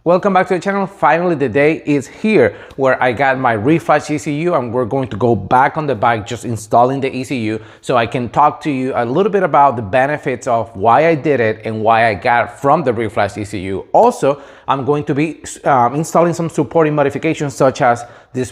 Welcome back to the channel. Finally, the day is here where I got my Flashed ECU and we're going to go back on the bike just installing the ECU so I can talk to you a little bit about the benefits of why I did it and why I got from the Flashed ECU. Also, I'm going to be installing some supporting modifications such as the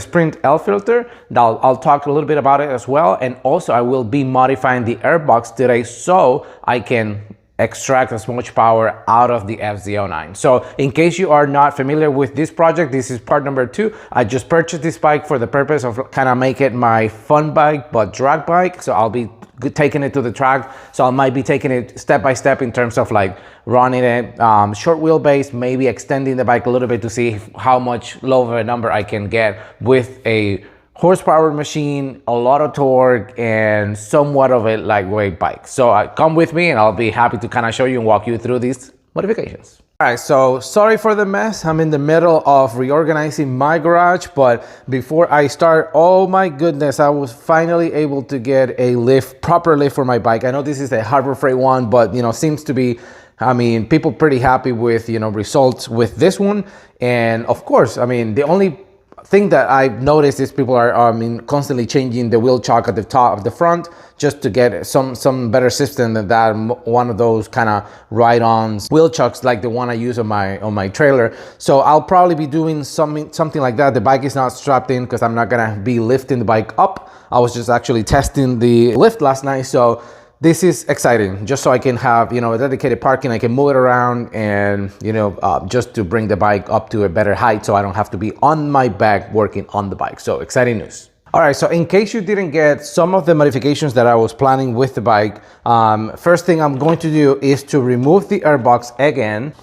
Sprint L filter. I'll talk a little bit about it as well, and also I will be modifying the Airbox today so I can extract as much power out of the FZ-09. So in case you are not familiar with this project, this is part number 2. I just purchased this bike for the purpose of kind of make it my fun bike but drag bike. So I'll be taking it to the track. So I might be taking it step by step in terms of like running it short wheelbase, maybe extending the bike a little bit to see how much low of a number I can get with a horsepower machine, a lot of torque, and somewhat of a lightweight bike. So come with me and I'll be happy to kind of show you and walk you through these modifications. All right, so sorry for the mess. I'm in the middle of reorganizing my garage, but before I start, oh my goodness, I was finally able to get a lift, proper lift for my bike. I know this is a Harbor Freight one, but seems to be, people pretty happy with, results with this one. And of course, the only thing that I've noticed is people are constantly changing the wheel chock at the top of the front just to get some better system than that. One of those kind of ride-on wheel chocks like the one I use on my trailer. So I'll probably be doing something like that. The bike is not strapped in because I'm not gonna be lifting the bike up. I was just actually testing the lift last night, so this is exciting, just so I can have, a dedicated parking. I can move it around and, just to bring the bike up to a better height so I don't have to be on my back working on the bike. So exciting news. All right, so in case you didn't get some of the modifications that I was planning with the bike, first thing I'm going to do is to remove the Airbox again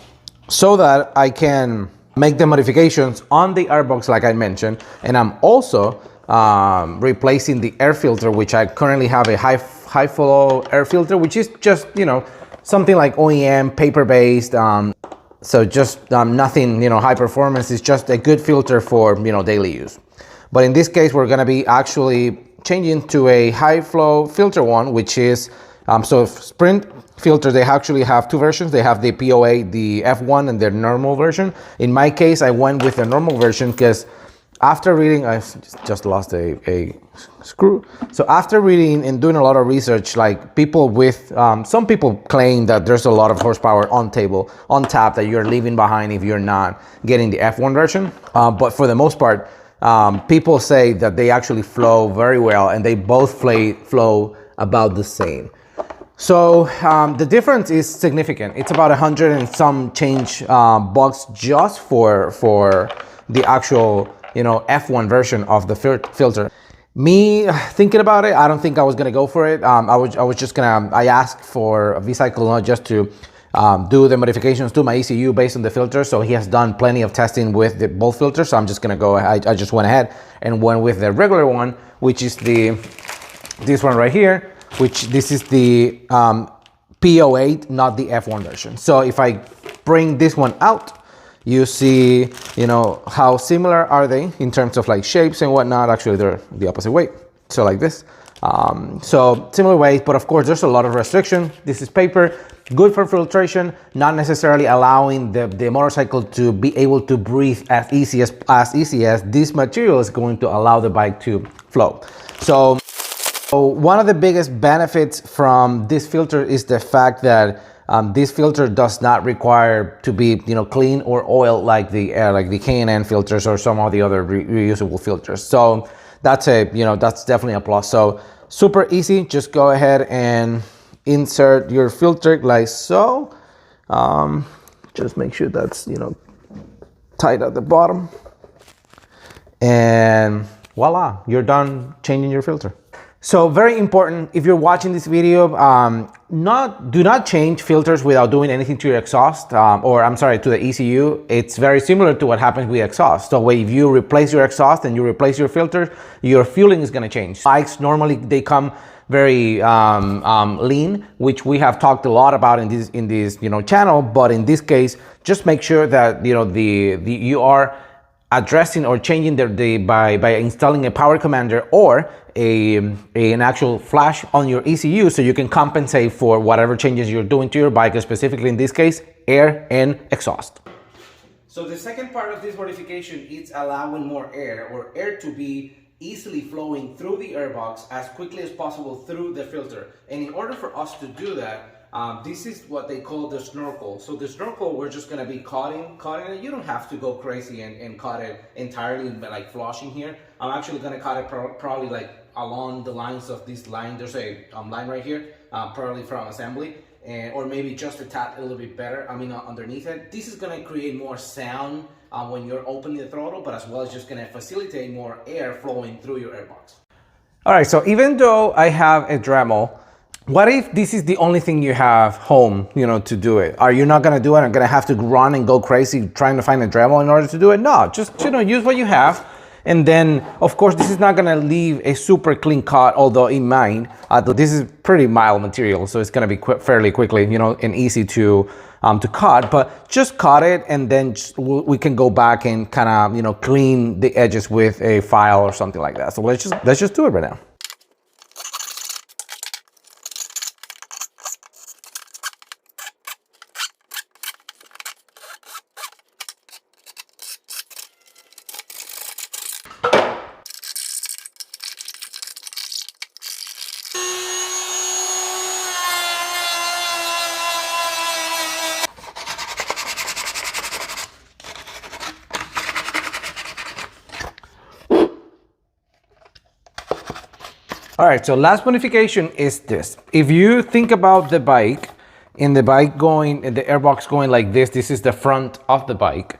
so that I can make the modifications on the Airbox like I mentioned. And I'm also replacing the air filter, which I currently have a high flow air filter, which is just something like OEM paper based, so just nothing high performance. It's just a good filter for daily use. But in this case we're going to be actually changing to a high flow filter one, which is so Sprint filter, they actually have two versions. They have the POA, the F1, and their normal version. In my case I went with the normal version because after reading, I just lost a screw. So after reading and doing a lot of research, like people with, some people claim that there's a lot of horsepower on tap that you're leaving behind if you're not getting the F1 version. But for the most part, people say that they actually flow very well and they both flow about the same. So the difference is significant. It's about 100 and some change bucks just for the actual F1 version of the filter. Me thinking about it, I don't think I was gonna go for it. I asked for Vcyclenut just to do the modifications to my ECU based on the filter. So he has done plenty of testing with both filters. So I'm just gonna go. I just went ahead and went with the regular one, which is this one right here. This is the P08, not the F1 version. So if I bring this one out, you see, how similar are they in terms of like shapes and whatnot. Actually, they're the opposite way. So like this. So similar weight, but of course there's a lot of restriction. This is paper, good for filtration, not necessarily allowing the motorcycle to be able to breathe as easy as this material is going to allow the bike to flow. So one of the biggest benefits from this filter is the fact that this filter does not require to be clean or oiled like the K&N filters or some of the other reusable filters. So that's that's definitely a plus. So super easy. Just go ahead and insert your filter like so. Just make sure that's tight at the bottom, and voila, you're done changing your filter. So very important, if you're watching this video, do not change filters without doing anything to your exhaust, to the ECU. It's very similar to what happens with exhaust. So if you replace your exhaust and you replace your filter, your fueling is gonna change. Bikes, normally they come very lean, which we have talked a lot about in this channel, but in this case, just make sure that you are addressing or changing by installing a power commander or an actual flash on your ECU so you can compensate for whatever changes you're doing to your bike, specifically in this case, air and exhaust. So the second part of this modification is allowing more air, or air to be easily flowing through the airbox as quickly as possible through the filter. And in order for us to do that, this is what they call the snorkel. So the snorkel, we're just gonna be cutting it. You don't have to go crazy and cut it entirely, like flushing here. I'm actually gonna cut it probably like along the lines of this line. There's a line right here, probably from assembly, or maybe just a tad a little bit better, underneath it. This is gonna create more sound when you're opening the throttle, but as well as just gonna facilitate more air flowing through your airbox. All right, so even though I have a Dremel, what if this is the only thing you have home, to do it? Are you not gonna do it and gonna have to run and go crazy trying to find a Dremel in order to do it? No, just, use what you have. And then, of course, this is not gonna leave a super clean cut, although it might. This is pretty mild material, so it's gonna be fairly quickly, and easy to cut. But just cut it, and then we can go back and kind of, clean the edges with a file or something like that. So let's just do it right now. All right, so last modification is this. If you think about the bike, the airbox going like this is the front of the bike.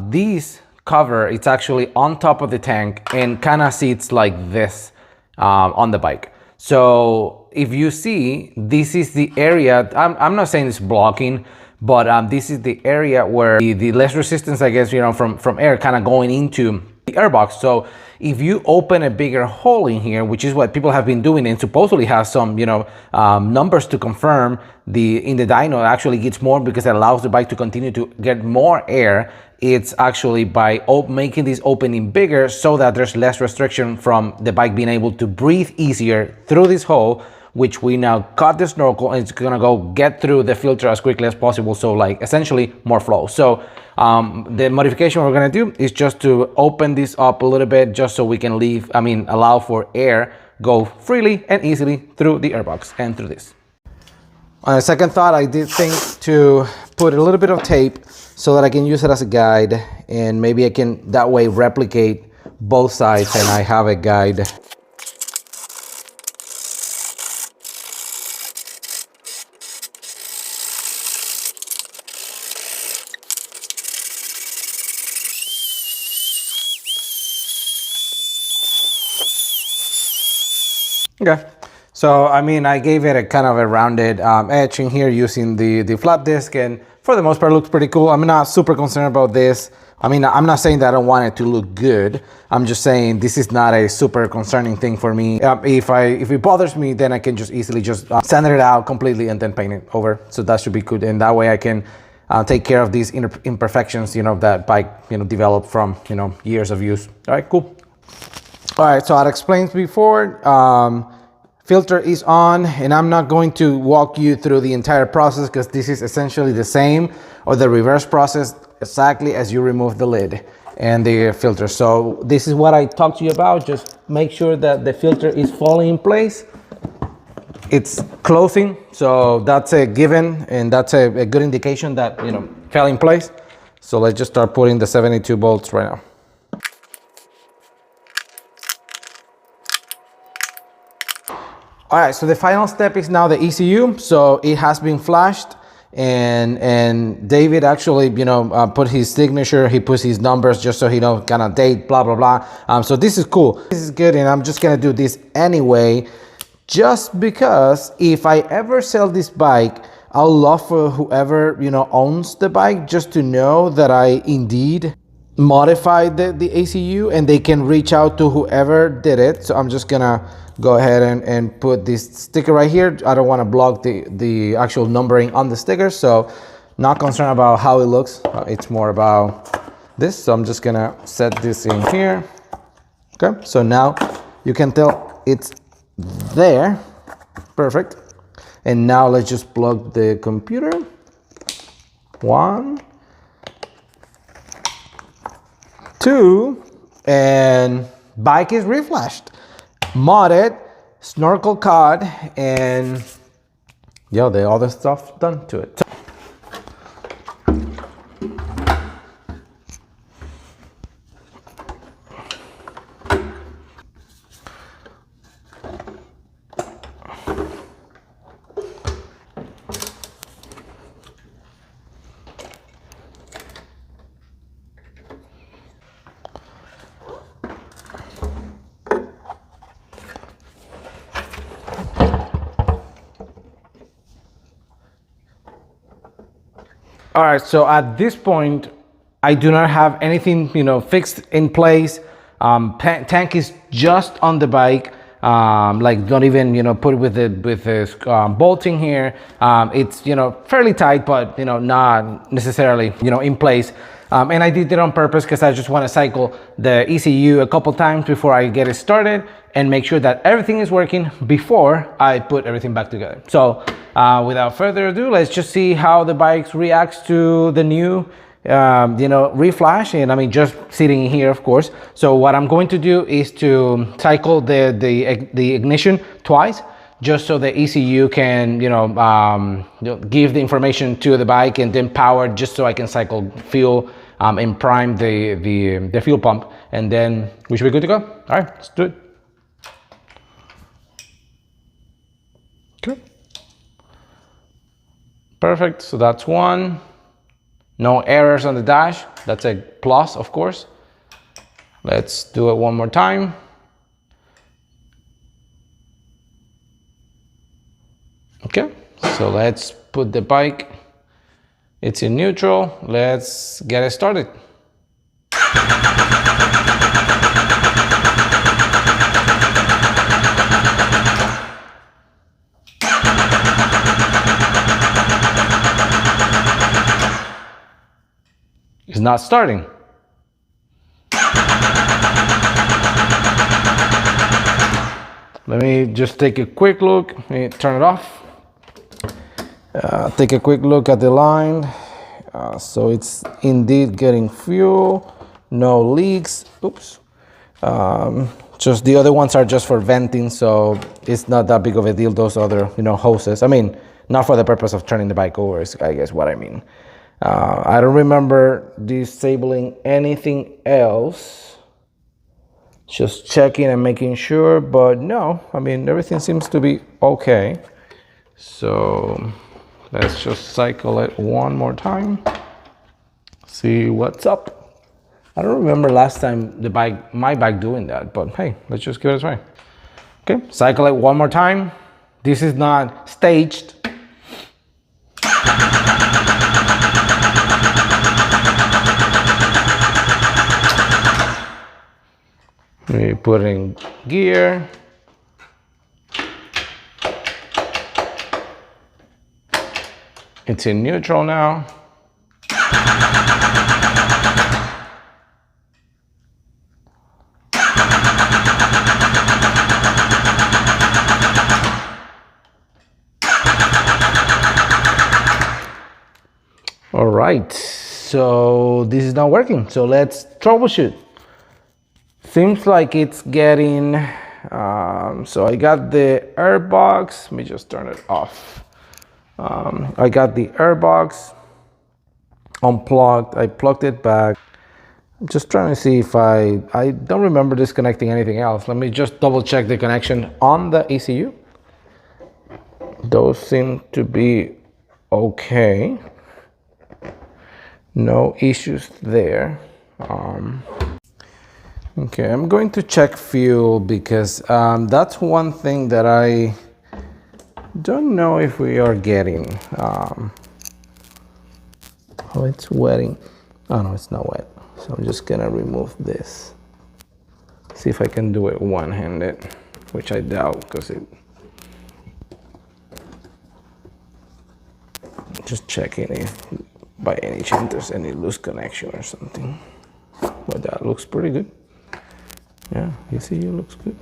This cover, it's actually on top of the tank and kind of sits like this on the bike. So if you see, this is the area, I'm not saying it's blocking, but this is the area where the less resistance, I guess, from air kind of going into the airbox. So if you open a bigger hole in here, which is what people have been doing, and supposedly has some, numbers to confirm, in the dyno actually gets more because it allows the bike to continue to get more air. It's actually by making this opening bigger so that there's less restriction from the bike being able to breathe easier through this hole, which we now cut the snorkel, and it's gonna go get through the filter as quickly as possible. So like essentially more flow. So the modification we're gonna do is just to open this up a little bit, just so we can allow for air go freely and easily through the airbox and through this. On a second thought, I did think to put a little bit of tape so that I can use it as a guide, and maybe I can that way replicate both sides and I have a guide. Okay, so I gave it a kind of a rounded edge in here using the flat disc, and for the most part it looks pretty cool. I'm not super concerned about this. I'm not saying that I don't want it to look good. I'm just saying this is not a super concerning thing for me. If it bothers me, then I can just easily sand it out completely and then paint it over. So that should be good, and that way I can take care of these imperfections, that bike, developed from, years of use. All right, cool. All right, so I explained before, filter is on, and I'm not going to walk you through the entire process because this is essentially the same, or the reverse process, exactly as you remove the lid and the filter. So this is what I talked to you about. Just make sure that the filter is falling in place. It's closing, so that's a given, and that's a good indication that, fell in place. So let's just start putting the 72 bolts right now. All right, so the final step is now the ECU. So it has been flashed, and David actually, put his signature. He puts his numbers just so he knows kind of date, blah, blah, blah. So this is cool. This is good, and I'm just gonna do this anyway, just because if I ever sell this bike, I'll love for whoever, owns the bike just to know that I indeed modified the ECU, and they can reach out to whoever did it. So I'm just gonna go ahead and put this sticker right here. I don't want to block the actual numbering on the sticker, so not concerned about how it looks. It's more about this. So I'm just gonna set this in here. Okay, so now you can tell it's there. Perfect. And now let's just plug the computer. 1, 2, and bike is reflashed, modded, snorkel cod, and yo, the other stuff done to it. All right, so at this point, I do not have anything, fixed in place. Tank is just on the bike, like not even, put it with the bolting here. It's, fairly tight, but, not necessarily, in place. And I did it on purpose because I just want to cycle the ECU a couple times before I get it started and make sure that everything is working before I put everything back together. So without further ado, let's just see how the bike reacts to the new reflash. And I mean, just sitting here, of course. So what I'm going to do is to cycle the ignition twice, just so the ECU can, give the information to the bike and then power, just so I can cycle fuel and prime the fuel pump, and then we should be good to go. All right, let's do it. Okay. Perfect, so that's one. No errors on the dash, that's a plus, of course. Let's do it one more time. Okay, so let's put the bike, it's in neutral, let's get it started. It's not starting. Let me just take a quick look, let me turn it off. Take a quick look at the line. So it's indeed getting fuel, no leaks. Oops. Just the other ones are just for venting, so it's not that big of a deal, those other hoses. I mean, not for the purpose of turning the bike over is, I guess, what I mean. I don't remember disabling anything else. Just checking and making sure, but no, I mean, everything seems to be okay. So let's just cycle it one more time, see what's up. I don't remember last time my bike doing that, but hey, let's just give it a try. Okay, cycle it one more time. This is not staged. We put in gear. It's in neutral now. All right, so this is not working. So let's troubleshoot. Seems like it's getting, so I got the Airbox. Let me just turn it off. I got the Airbox unplugged. I plugged it back. I'm just trying to see if I don't remember disconnecting anything else. Let me just double check the connection on the ECU. Those seem to be okay. No issues there. Okay, I'm going to check fuel because that's one thing that I don't know if we are getting. Oh, it's wetting. Oh no, it's not wet. So I'm just gonna remove this. See if I can do it one-handed, which I doubt because it. Just checking if by any chance there's any loose connection or something. But that looks pretty good. Yeah, ECU looks good.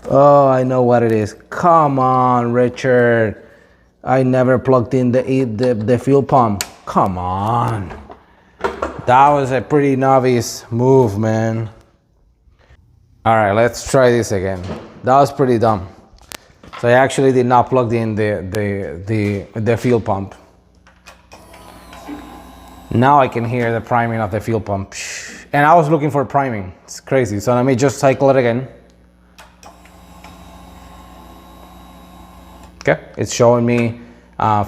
Oh, I know what it is. Come on, Richard. I never plugged in the fuel pump. Come on. That was a pretty novice move, man. All right, let's try this again. That was pretty dumb. So I actually did not plug in the fuel pump. Now I can hear the priming of the fuel pump. And I was looking for priming. It's crazy. So let me just cycle it again. Okay, it's showing me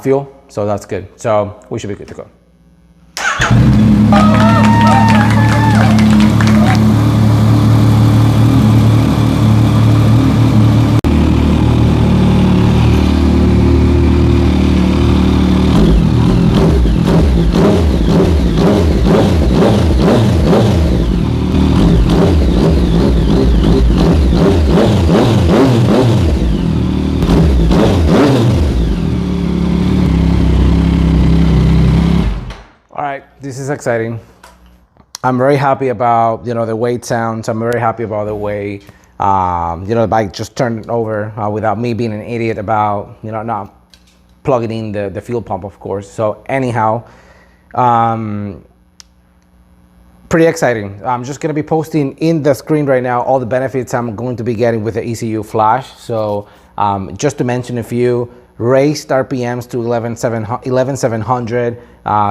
fuel, so that's good. So we should be good to go. This is exciting. I'm very happy about, you know, the way it sounds. I'm very happy about the way, you know, the bike just turned over without me being an idiot about, you know, not plugging in the fuel pump, of course. So anyhow, pretty exciting. I'm just going to be posting in the screen right now all the benefits I'm going to be getting with the ECU Flash. So just to mention a few: raised RPMs to 11,700,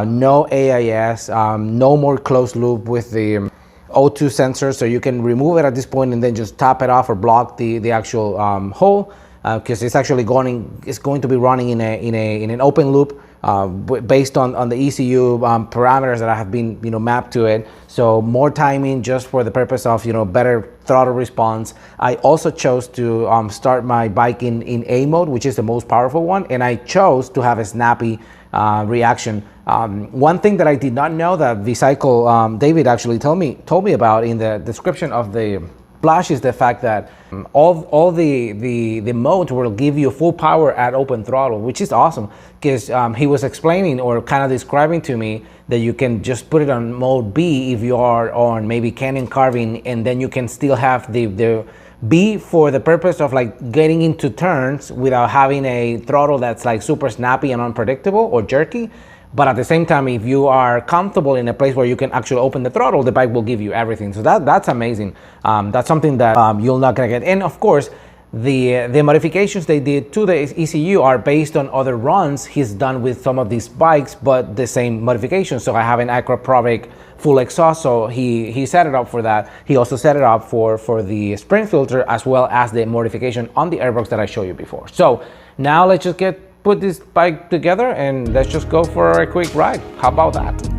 no AIS, no more closed loop with the O2 sensor, so you can remove it at this point and then just top it off or block the actual hole, because it's actually going to be running in an open loop based on the ECU parameters that I have been, you know, mapped to it. So more timing just for the purpose of, you know, better throttle response. I also chose to start my bike in A mode, which is the most powerful one, and I chose to have a snappy reaction. One thing that I did not know that Vcycle David actually told me about in the description of the Flash is the fact that all the modes will give you full power at open throttle, which is awesome, because he was explaining or kind of describing to me that you can just put it on mode B if you are on maybe canyon carving, and then you can still have the B for the purpose of like getting into turns without having a throttle that's like super snappy and unpredictable or jerky. But at the same time, if you are comfortable in a place where you can actually open the throttle, the bike will give you everything. So that's amazing. That's something that you're not gonna get. And of course, the modifications they did to the ECU are based on other runs he's done with some of these bikes, but the same modifications. So I have an Akrapovic full exhaust, so he set it up for that. He also set it up for the sprint filter, as well as the modification on the Airbox that I showed you before. So now let's just put this bike together and let's just go for a quick ride. How about that?